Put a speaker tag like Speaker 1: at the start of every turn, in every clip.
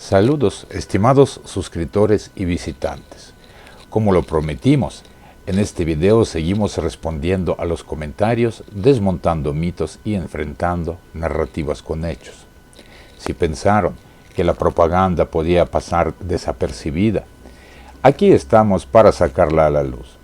Speaker 1: Saludos, estimados suscriptores y visitantes. Como lo prometimos, en este video seguimos respondiendo a los comentarios, desmontando mitos y enfrentando narrativas con hechos. Si pensaron que la propaganda podía pasar desapercibida, aquí estamos para sacarla a la luz.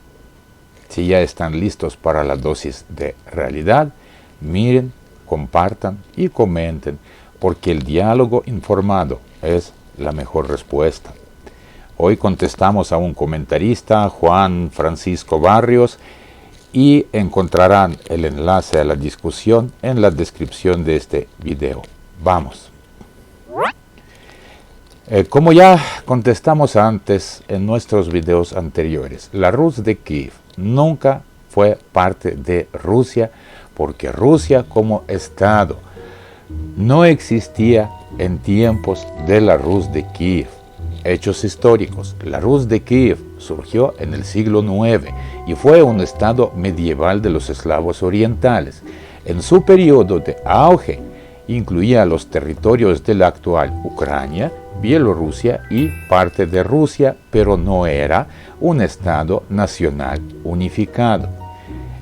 Speaker 1: Si ya están listos para la dosis de realidad, miren, compartan y comenten, porque el diálogo informado es la mejor respuesta. Hoy contestamos a un comentarista, Juan Francisco Barrios, y encontrarán el enlace a la discusión en la descripción de este video. Vamos. Como ya contestamos antes en nuestros videos anteriores, la Rus de Kiev nunca fue parte de Rusia, porque Rusia como Estado no existía en tiempos de la Rus de Kiev. Hechos históricos. La Rus de Kiev surgió en el siglo IX y fue un estado medieval de los eslavos orientales. En su periodo de auge incluía los territorios de la actual Ucrania, Bielorrusia y parte de Rusia, pero no era un estado nacional unificado.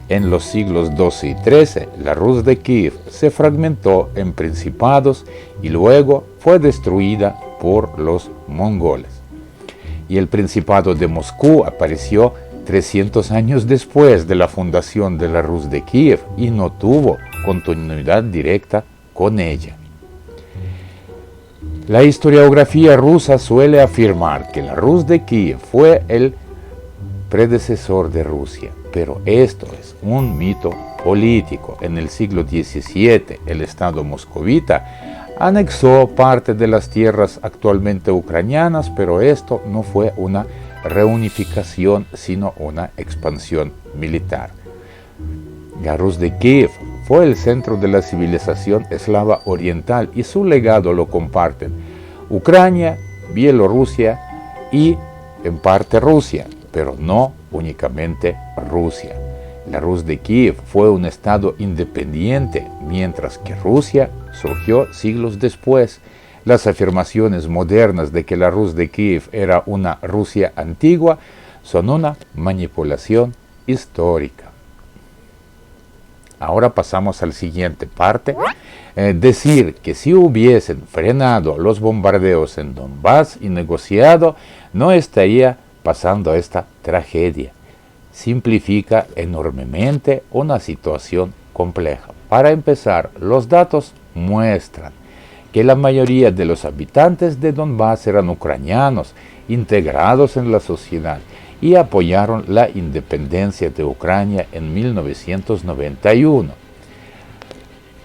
Speaker 1: En los siglos XII y XIII, la Rus de Kiev se fragmentó en principados y luego fue destruida por los mongoles. Y el Principado de Moscú apareció 300 años después de la fundación de la Rus de Kiev y no tuvo continuidad directa con ella. La historiografía rusa suele afirmar que la Rus de Kiev fue el predecesor de Rusia, pero esto es un mito político. En el siglo XVII, el Estado moscovita anexó parte de las tierras actualmente ucranianas, pero esto no fue una reunificación, sino una expansión militar. La Rus de Kiev fue el centro de la civilización eslava oriental y su legado lo comparten Ucrania, Bielorrusia y en parte Rusia, pero no únicamente Rusia. La Rus de Kiev fue un estado independiente, mientras que Rusia surgió siglos después. Las afirmaciones modernas de que la Rus de Kiev era una Rusia antigua son una manipulación histórica. Ahora pasamos a la siguiente parte. Decir que si hubiesen frenado los bombardeos en Donbass y negociado, no estaría pasando esta tragedia. Simplifica enormemente una situación compleja. Para empezar, los datos muestran que la mayoría de los habitantes de Donbass eran ucranianos, integrados en la sociedad, y apoyaron la independencia de Ucrania en 1991.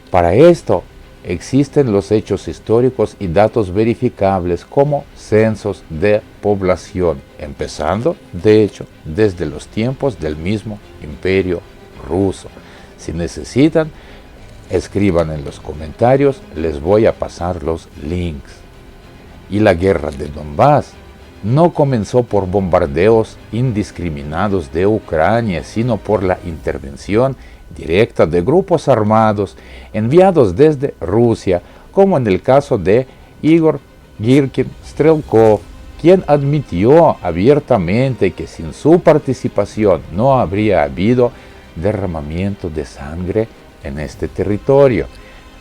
Speaker 1: Para esto, existen los hechos históricos y datos verificables como censos de población, empezando, de hecho, desde los tiempos del mismo Imperio Ruso. Si necesitan, escriban en los comentarios, les voy a pasar los links. Y la guerra de Donbass no comenzó por bombardeos indiscriminados de Ucrania, sino por la intervención directa de grupos armados enviados desde Rusia, como en el caso de Igor Girkin Strelkov, quien admitió abiertamente que sin su participación no habría habido derramamiento de sangre en este territorio.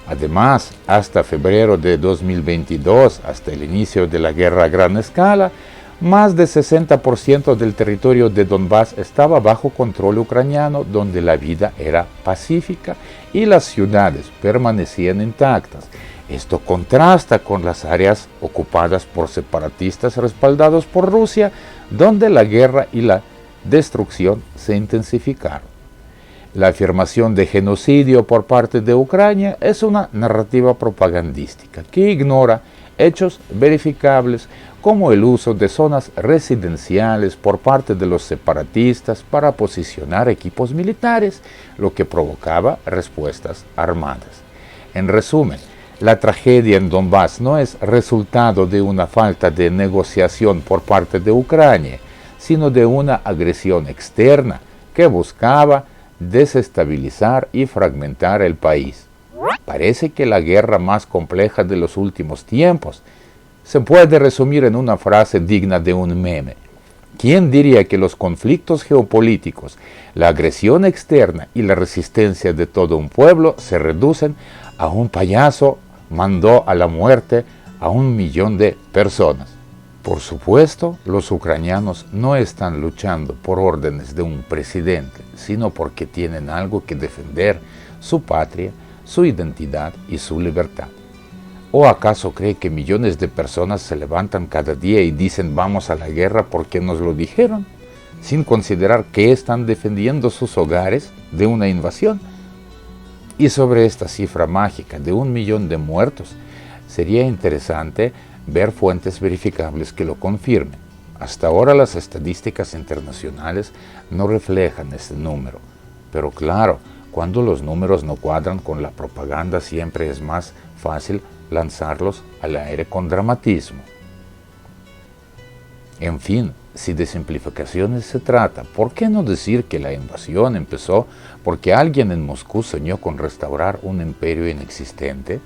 Speaker 1: Además, hasta febrero de 2022, hasta el inicio de la guerra a gran escala, más del 60% del territorio de Donbass estaba bajo control ucraniano, donde la vida era pacífica y las ciudades permanecían intactas. Esto contrasta con las áreas ocupadas por separatistas respaldados por Rusia, donde la guerra y la destrucción se intensificaron. La afirmación de genocidio por parte de Ucrania es una narrativa propagandística que ignora hechos verificables como el uso de zonas residenciales por parte de los separatistas para posicionar equipos militares, lo que provocaba respuestas armadas. En resumen, la tragedia en Donbass no es resultado de una falta de negociación por parte de Ucrania, sino de una agresión externa que buscaba desestabilizar y fragmentar el país. Parece que la guerra más compleja de los últimos tiempos se puede resumir en una frase digna de un meme. ¿Quién diría que los conflictos geopolíticos, la agresión externa y la resistencia de todo un pueblo se reducen a un payaso mandó a la muerte a 1.000.000 de personas? Por supuesto, los ucranianos no están luchando por órdenes de un presidente, sino porque tienen algo que defender, su patria, su identidad y su libertad. ¿O acaso cree que millones de personas se levantan cada día y dicen vamos a la guerra porque nos lo dijeron, sin considerar que están defendiendo sus hogares de una invasión? Y sobre esta cifra mágica de 1.000.000 de muertos, sería interesante ver fuentes verificables que lo confirmen. Hasta ahora las estadísticas internacionales no reflejan ese número, pero claro, cuando los números no cuadran con la propaganda siempre es más fácil lanzarlos al aire con dramatismo. En fin, si de simplificaciones se trata, ¿por qué no decir que la invasión empezó porque alguien en Moscú soñó con restaurar un imperio inexistente?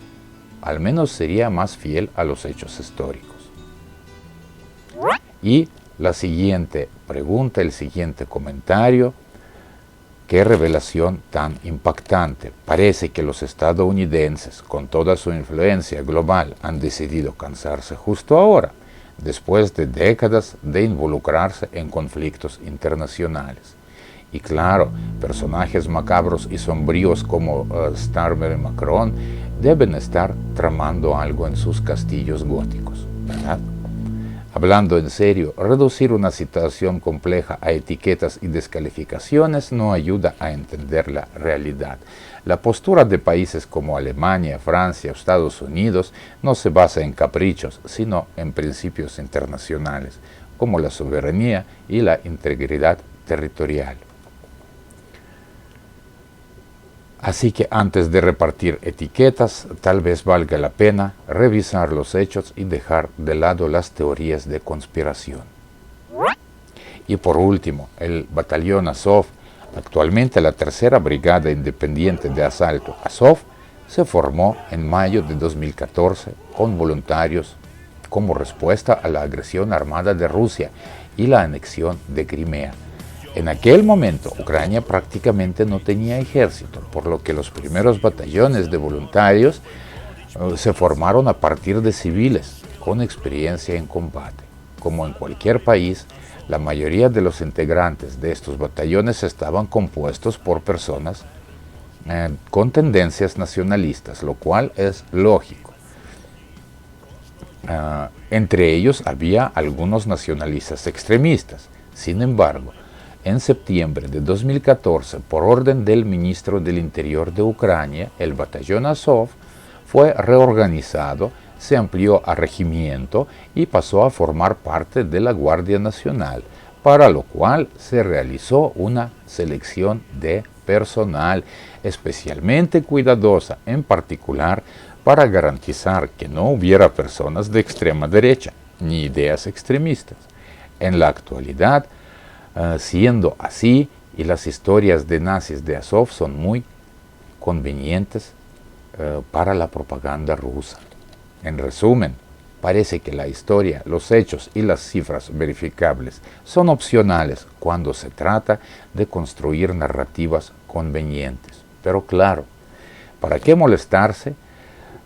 Speaker 1: Al menos sería más fiel a los hechos históricos. Y la siguiente pregunta, el siguiente comentario: qué revelación tan impactante. Parece que los estadounidenses, con toda su influencia global, han decidido cansarse justo ahora, después de décadas de involucrarse en conflictos internacionales. Y claro, personajes macabros y sombríos como Starmer y Macron deben estar tramando algo en sus castillos góticos, ¿verdad? Hablando en serio, reducir una situación compleja a etiquetas y descalificaciones no ayuda a entender la realidad. La postura de países como Alemania, Francia o Estados Unidos no se basa en caprichos, sino en principios internacionales, como la soberanía y la integridad territorial. Así que antes de repartir etiquetas, tal vez valga la pena revisar los hechos y dejar de lado las teorías de conspiración. Y por último, el batallón Azov, actualmente la tercera brigada independiente de asalto Azov, se formó en mayo de 2014 con voluntarios como respuesta a la agresión armada de Rusia y la anexión de Crimea. En aquel momento, Ucrania prácticamente no tenía ejército, por lo que los primeros batallones de voluntarios se formaron a partir de civiles con experiencia en combate. Como en cualquier país, la mayoría de los integrantes de estos batallones estaban compuestos por personas con tendencias nacionalistas, lo cual es lógico. Entre ellos había algunos nacionalistas extremistas. Sin embargo, en septiembre de 2014, por orden del ministro del Interior de Ucrania, el batallón Azov fue reorganizado, se amplió a regimiento y pasó a formar parte de la Guardia Nacional, para lo cual se realizó una selección de personal especialmente cuidadosa, en particular para garantizar que no hubiera personas de extrema derecha ni ideas extremistas. En la actualidad, siendo así, y las historias de nazis de Azov son muy convenientes para la propaganda rusa. En resumen, parece que la historia, los hechos y las cifras verificables son opcionales cuando se trata de construir narrativas convenientes. Pero claro, ¿para qué molestarse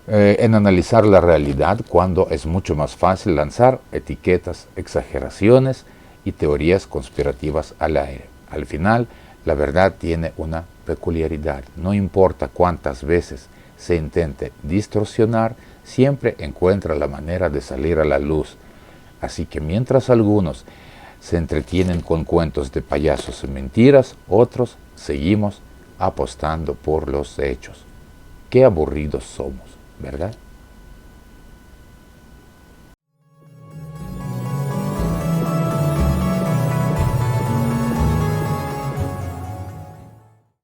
Speaker 1: en analizar la realidad cuando es mucho más fácil lanzar etiquetas, exageraciones y teorías conspirativas al aire? Al final, la verdad tiene una peculiaridad. No importa cuántas veces se intente distorsionar, siempre encuentra la manera de salir a la luz. Así que mientras algunos se entretienen con cuentos de payasos y mentiras, otros seguimos apostando por los hechos. Qué aburridos somos, ¿verdad?